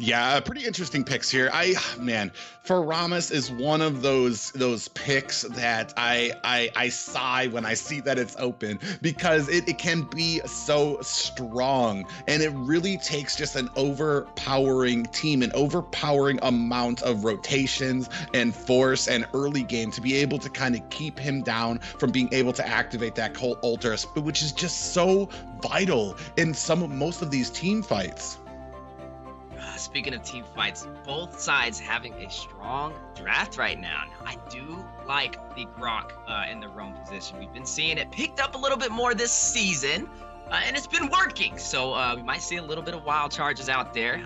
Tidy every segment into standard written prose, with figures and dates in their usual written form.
Yeah, pretty interesting picks here. Man, Faramis is one of those picks that I sigh when I see that it's open because it can be so strong, and it really takes just an overpowering team, an overpowering amount of rotations and force and early game to be able to kind of keep him down from being able to activate that Cult Altar, which is just so vital in most of these team fights. Speaking of team fights, both sides having a strong draft right now. Now, I do like the Grok in the roam position. We've been seeing it picked up a little bit more this season, and it's been working. So we might see a little bit of wild charges out there.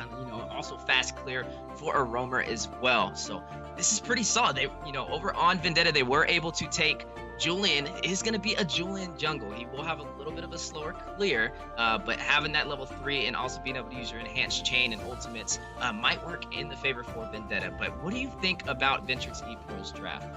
Also fast clear for a roamer as well. So this is pretty solid. They, over on Vendetta, they were able to take Julian. Is going to be a Julian jungle. He will have a little bit of a slower clear, but having that level 3 and also being able to use your enhanced chain and ultimates might work in the favor for Vendetta. But what do you think about Ventrix ePro's draft?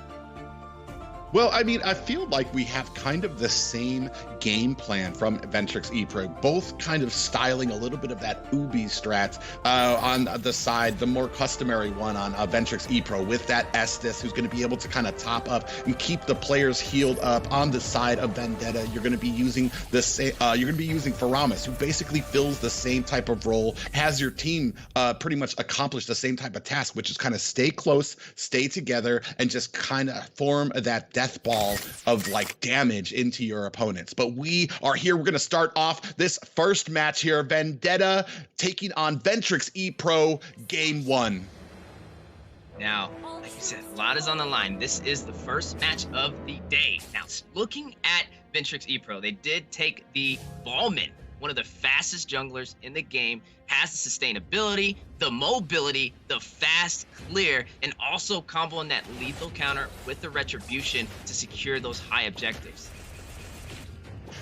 Well, I mean, I feel like we have kind of the same game plan from Ventrix ePro, both kind of styling a little bit of that Ubi strat on the side, the more customary one on Ventrix ePro with that Estus, who's going to be able to kind of top up and keep the players healed up. On the side of Vendetta, you're going to be using the same. You're going to be using Faramis, who basically fills the same type of role, has your team pretty much accomplish the same type of task, which is kind of stay close, stay together, and just kind of form that death ball of like damage into your opponents. But we are here. We're going to start off this first match here. Vendetta taking on Ventrix ePro, game 1. Now, like you said, a lot is on the line. This is the first match of the day. Now, looking at Ventrix ePro, they did take the Ballman, one of the fastest junglers in the game, has the sustainability, the mobility, the fast clear, and also comboing that lethal counter with the retribution to secure those high objectives.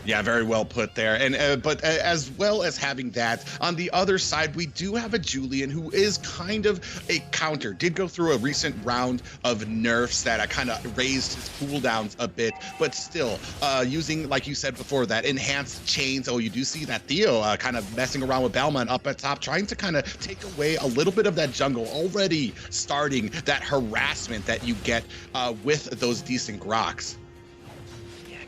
Yeah, very well put there. And but as well as having that, on the other side, we do have a Julian who is kind of a counter. Did go through a recent round of nerfs that kind of raised his cooldowns a bit, but still using, like you said before, that enhanced chains. Oh, you do see that Theo kind of messing around with Bellman up at top, trying to kind of take away a little bit of that jungle, already starting that harassment that you get with those decent Groks.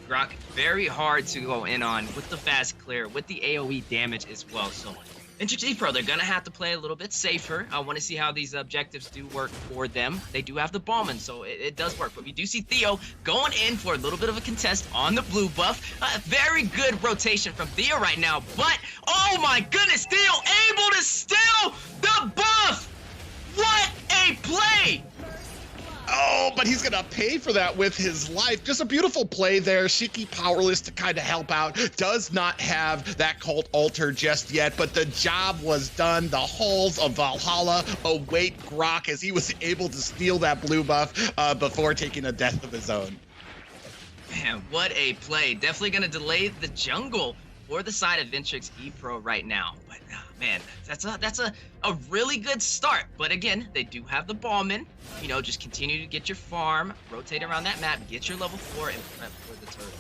Grok, very hard to go in on with the fast clear, with the AoE damage as well. So Ventrix ePro, they're going to have to play a little bit safer. I want to see how these objectives do work for them. They do have the Ballman, so it does work. But we do see Theo going in for a little bit of a contest on the blue buff. Very good rotation from Theo right now. But, oh my goodness, Theo able to steal the buff! What a play! Oh, but he's gonna pay for that with his life. Just a beautiful play there. Shiki powerless to kind of help out. Does not have that Cult Altar just yet, but the job was done. The halls of Valhalla await Grok as he was able to steal that blue buff before taking a death of his own. Man, what a play. Definitely gonna delay the jungle for the side of Ventrix ePro right now. But man, that's a really good start. But again, they do have the Ballman. Just continue to get your farm, rotate around that map, get your level 4, and prep for the turtle.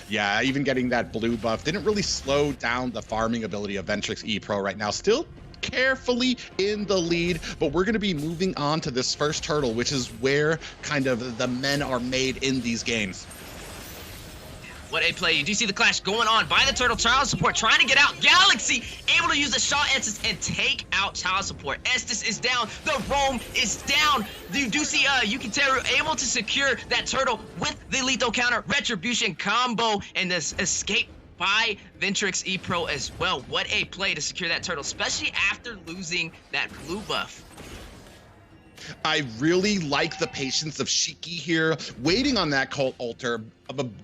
Yeah, even getting that blue buff didn't really slow down the farming ability of Ventrix ePro right now. Still carefully in the lead, but we're going to be moving on to this first turtle, which is where kind of the men are made in these games. What a play. You do see the clash going on by the turtle. Child support trying to get out. Galaxy able to use the Shaw Estus and take out child support. Estus is down. The roam is down. You do see Yukiteru able to secure that turtle with the lethal counter retribution combo and this escape by Ventrix ePro as well. What a play to secure that turtle, especially after losing that blue buff. I really like the patience of Shiki here, waiting on that Cult Altar.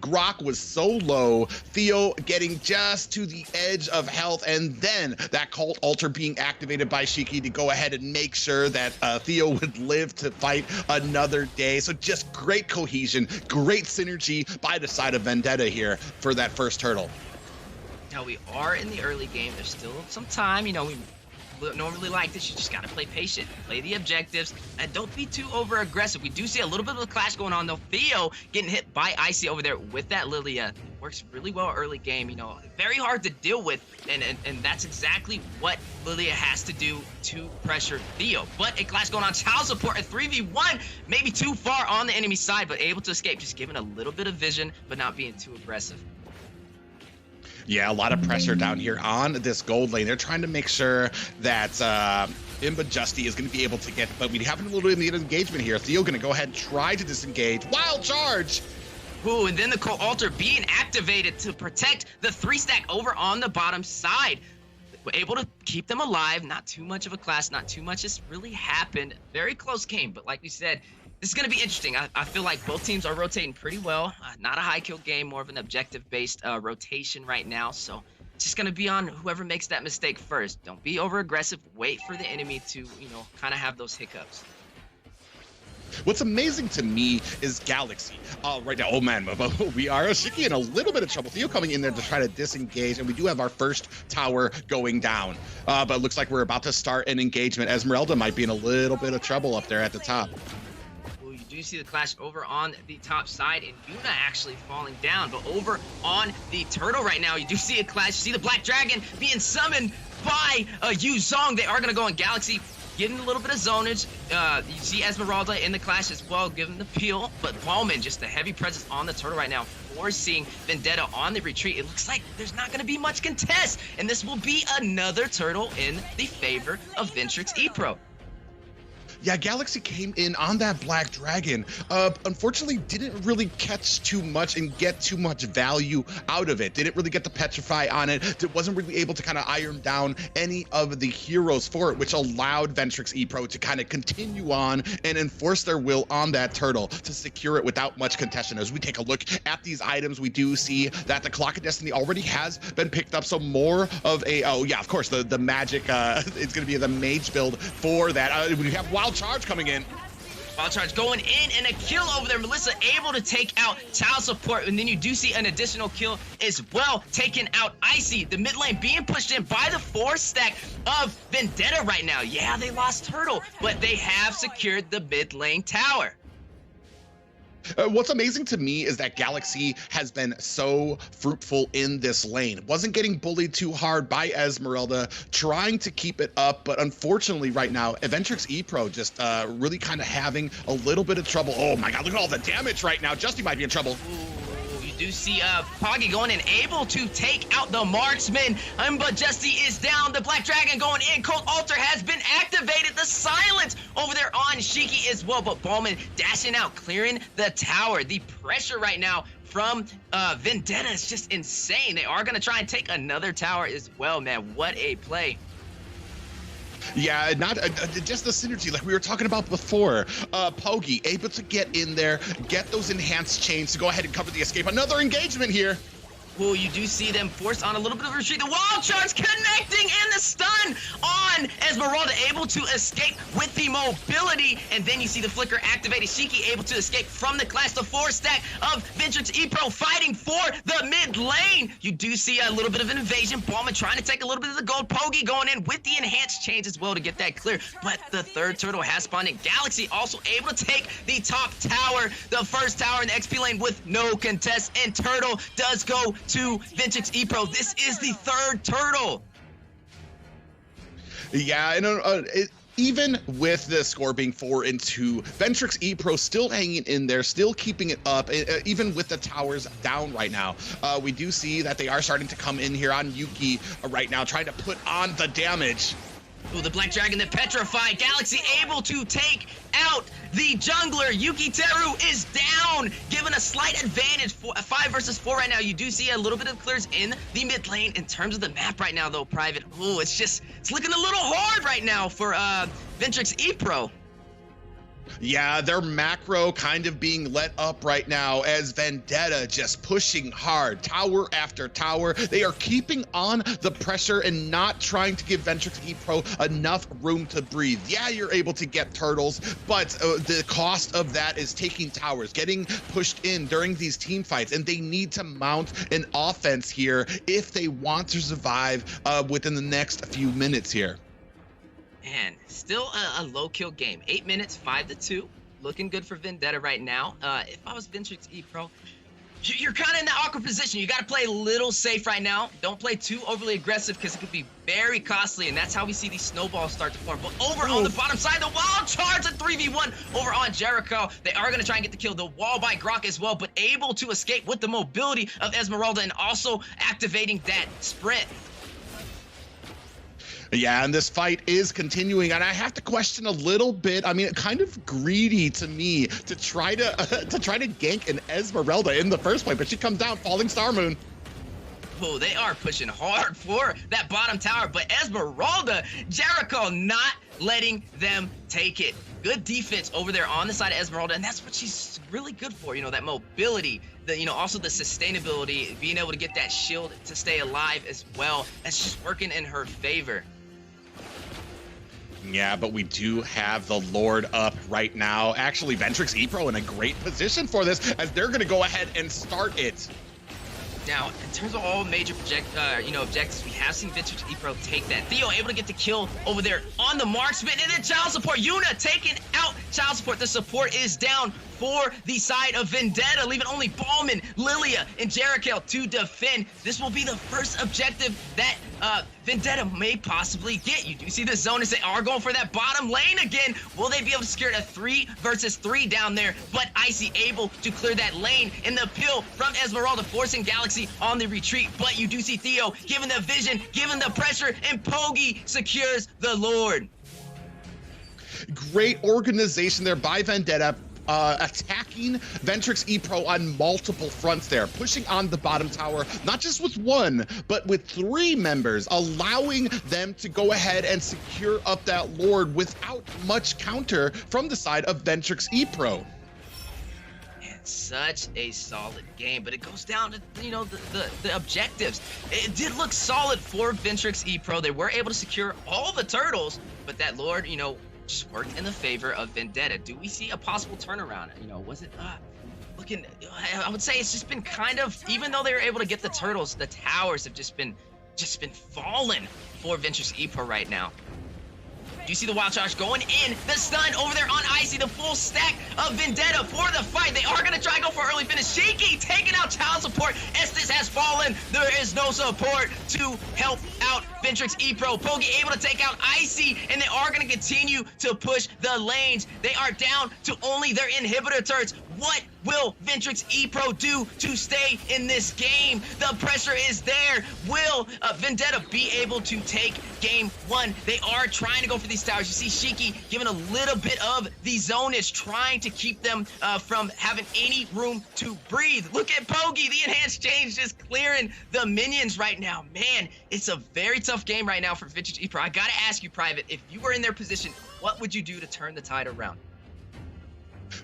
Grok was so low, Theo getting just to the edge of health, and then that Cult Altar being activated by Shiki to go ahead and make sure that Theo would live to fight another day. So just great cohesion, great synergy by the side of Vendetta here for that first turtle. Now we are in the early game. There's still some time, we normally like this, you just got to play patient, play the objectives, and don't be too over aggressive. We do see a little bit of a clash going on though. Theo getting hit by Icy over there with that Lilia. Works really well early game, you know, very hard to deal with, and that's exactly what Lilia has to do to pressure Theo. But a clash going on, child support, a 3v1, maybe too far on the enemy side, but able to escape, just giving a little bit of vision, but not being too aggressive. Yeah, a lot of pressure down here on this gold lane. They're trying to make sure that Imba Justy is going to be able to get, but we have a little bit of engagement here. Theo going to go ahead and try to disengage. Wild charge! Ooh, and then the Cold Altar being activated to protect the 3-stack over on the bottom side. We're able to keep them alive. Not too much of a clash, not too much has really happened. Very close game, but like we said, this is going to be interesting. I feel like both teams are rotating pretty well. Not a high kill game, more of an objective-based rotation right now. So it's just going to be on whoever makes that mistake first. Don't be over-aggressive. Wait for the enemy to, you know, kind of have those hiccups. What's amazing to me is Galaxy. Right now, oh man, we are Shiki in a little bit of trouble. Theo coming in there to try to disengage, and we do have our first tower going down. But it looks like we're about to start an engagement. Esmeralda might be in a little bit of trouble up there at the top. You do see the clash over on the top side, and Yuna actually falling down. But over on the turtle right now, you do see a clash. You see the Black Dragon being summoned by Yu Zong. They are going to go on Galaxy, getting a little bit of zonage. You see Esmeralda in the clash as well, giving the peel. But Ballman, just a heavy presence on the turtle right now, forcing Vendetta on the retreat. It looks like there's not going to be much contest, and this will be another turtle in the favor of Ventrix ePro. Yeah, Galaxy came in on that Black Dragon. Unfortunately, didn't really catch too much and get too much value out of it. Didn't really get the Petrify on it. Wasn't really able to kind of iron down any of the heroes for it, which allowed Ventrix ePro to kind of continue on and enforce their will on that turtle to secure it without much contention. As we take a look at these items, we do see that the Clock of Destiny already has been picked up. So more of a, oh yeah, of course, the magic, it's going to be the mage build for that. We have Wild Charge coming in. Wild Charge going in, and a kill over there. Melissa able to take out child support, and then you do see an additional kill as well, taking out Icy. The mid lane being pushed in by the 4-stack of Vendetta right now. Yeah, they lost Turtle, but they have secured the mid lane tower. What's amazing to me is that Galaxy has been so fruitful in this lane. Wasn't getting bullied too hard by Esmeralda, trying to keep it up, but unfortunately right now, Ventrix ePro just really kind of having a little bit of trouble. Oh my god, look at all the damage right now. Justy might be in trouble. Ooh, you do see Poggy going in, able to take out the marksman. But Justy is down. The Black Dragon going in. Cold Altar has been activated. The silence over there on Shiki as well, but Ballman dashing out, clearing the tower. The pressure right now from Vendetta is just insane. They are going to try and take another tower as well, man. What a play. Yeah, not just the synergy like we were talking about before. Pogi able to get in there, get those enhanced chains to go ahead and cover the escape. Another engagement here. Well, you do see them forced on a little bit of a retreat. The Wild Charge connecting, and the stun on Esmeralda, able to escape with the mobility. And then you see the flicker activated. Shiki able to escape from the clash. The 4-stack of Ventrix ePro fighting for the mid lane. You do see a little bit of an invasion. Ballman trying to take a little bit of the gold. Pogi going in with the enhanced chains as well to get that clear. But the third turtle has spawned in. Galaxy also able to take the top tower, the first tower in the XP lane with no contest. And turtle does go to Ventrix ePro. This is the third turtle. Yeah, even with the score being 4-2, Ventrix ePro still hanging in there, still keeping it up, even with the towers down right now. We do see that they are starting to come in here on Yuki right now, trying to put on the damage. Ooh, the Black Dragon that petrified. Galaxy able to take out the jungler. Yuki Teru is down, given a slight advantage for 5 versus 4 right now. You do see a little bit of clears in the mid lane. In terms of the map right now, though, Private, ooh, it's looking a little hard right now for Ventrix ePro. Yeah, their macro kind of being let up right now as Vendetta just pushing hard, tower after tower. They are keeping on the pressure and not trying to give Ventrix ePro enough room to breathe. Yeah, you're able to get turtles, but the cost of that is taking towers, getting pushed in during these team fights, and they need to mount an offense here if they want to survive within the next few minutes here. Man, still a low kill game. 8 minutes, 5-2. Looking good for Vendetta right now. If I was Ventrix E Pro, you're kind of in that awkward position. You got to play a little safe right now. Don't play too overly aggressive because it could be very costly, and that's how we see these snowballs start to form. But over on the bottom side, the wild charge, a 3v1 over on Jericho. They are going to try and get the kill. The wall by Grok as well, but able to escape with the mobility of Esmeralda and also activating that sprint. Yeah, and this fight is continuing, and I have to question a little bit. I mean, kind of greedy to me to try to gank an Esmeralda in the first place, but she comes down, falling Star Moon. Oh, they are pushing hard for that bottom tower, but Esmeralda, Jericho not letting them take it. Good defense over there on the side of Esmeralda, and that's what she's really good for. You know, that mobility, also the sustainability, being able to get that shield to stay alive as well. That's just working in her favor. Yeah, but we do have the Lord up right now. Actually, Ventrix E Pro in a great position for this, as they're going to go ahead and start it. Now, in terms of all major objectives, we have seen Ventrix E Pro take that. Theo able to get the kill over there on the marksman, and then Child Support. Yuna taking out Child Support. The support is down for the side of Vendetta, leaving only Ballman, Lilia, and Jericho to defend. This will be the first objective that Vendetta may possibly get. You do see the zone as they are going for that bottom lane again. Will they be able to secure a 3 versus 3 down there? But Icy able to clear that lane, and the pill from Esmeralda forcing Galaxy on the retreat. But you do see Theo giving the vision, giving the pressure, and Pogi secures the Lord. Great organization there by Vendetta. Attacking Ventrix E Pro on multiple fronts there, pushing on the bottom tower, not just with 1, but with 3 members, allowing them to go ahead and secure up that Lord without much counter from the side of Ventrix E Pro. Such a solid game, but it goes down to the objectives. It did look solid for Ventrix E Pro. They were able to secure all the turtles, but that Lord, just worked in the favor of Vendetta. Do we see a possible turnaround? Was it looking? I would say it's just been kind of, even though they were able to get the turtles, the towers have just been falling for Ventrix E Pro right now. Do you see the wild charge going in? The stun over there on Icy, the full stack of Vendetta for the fight. They are going to try and go for early finish. Shiki taking out Child Support. Estes has fallen. There is no support to help out Ventrix E Pro. Pogi able to take out Icy, and they are going to continue to push the lanes. They are down to only their inhibitor turrets. What will Ventrix E Pro do to stay in this game? The pressure is there. Will Vendetta be able to take game 1? They are trying to go for these towers. You see Shiki giving a little bit of the zonage, trying to keep them from having any room to breathe. Look at Pogi, the enhanced change, just clearing the minions right now. Man, it's a very tough game right now for Ventrix E Pro. I gotta ask you, Private, if you were in their position, what would you do to turn the tide around?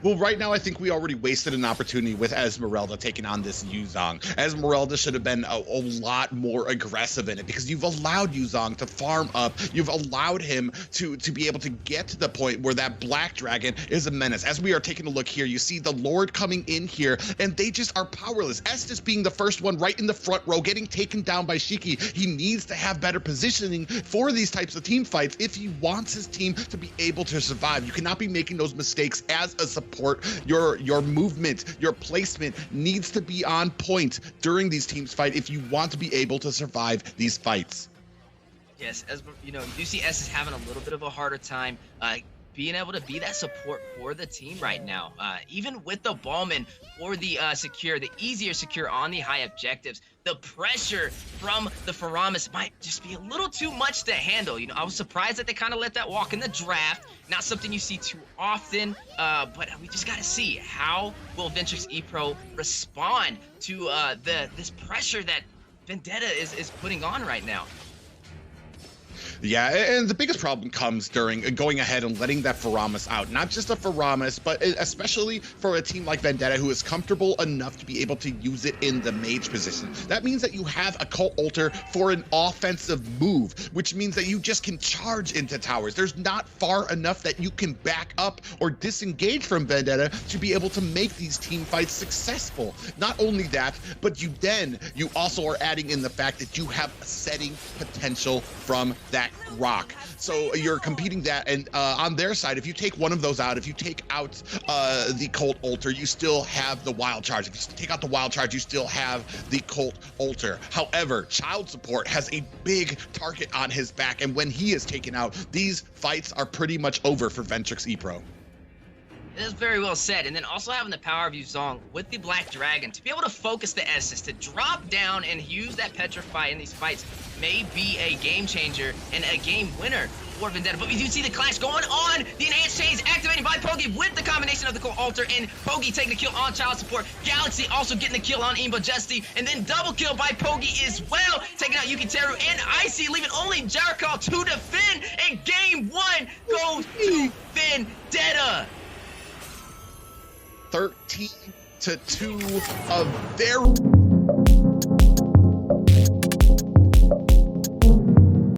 Well, right now, I think we already wasted an opportunity with Esmeralda taking on this Yuzong. Esmeralda should have been a lot more aggressive in it, because you've allowed Yuzong to farm up. You've allowed him to be able to get to the point where that Black Dragon is a menace. As we are taking a look here, you see the Lord coming in here, and they just are powerless. Estes being the first one right in the front row, getting taken down by Shiki. He needs to have better positioning for these types of team fights if he wants his team to be able to survive. You cannot be making those mistakes as a support. Your movement, your placement needs to be on point during these teams fight if you want to be able to survive these fights. Yes, as you do see S is having a little bit of a harder time being able to be that support for the team right now. Even with the Ballman for the easier secure on the high objectives, the pressure from the Faramis might just be a little too much to handle. I was surprised that they kind of let that walk in the draft. Not something you see too often, but we just got to see how will Ventrix E Pro respond to this pressure that Vendetta is putting on right now. Yeah, and the biggest problem comes during going ahead and letting that Faramis out. Not just a Faramis, but especially for a team like Vendetta, who is comfortable enough to be able to use it in the mage position. That means that you have a Cult Altar for an offensive move, which means that you just can charge into towers. There's not far enough that you can back up or disengage from Vendetta to be able to make these team fights successful. Not only that, but you also are adding in the fact that you have setting potential from that Black Rock. So you're competing that, and on their side, if you take one of those out, if you take out the Cult Altar, you still have the Wild Charge. If you take out the Wild Charge, you still have the Cult Altar. However, Child Support has a big target on his back, and when he is taken out, these fights are pretty much over for Ventrix ePro. That's very well said. And then also having the Power of Yuzong with the Black Dragon to be able to focus the Estus, to drop down and use that Petrify in these fights may be a game changer and a game winner for Vendetta. But we do see the clash going on. The Enhanced Chains activating by Pogi with the combination of the Cult Altar and Pogi taking the kill on Child Support. Galaxy also getting the kill on Imba Justy. And then double kill by Pogi as well, taking out Yukiteru and Icy, leaving only Jericho to defend. And game one goes to Vendetta. 13-2 of their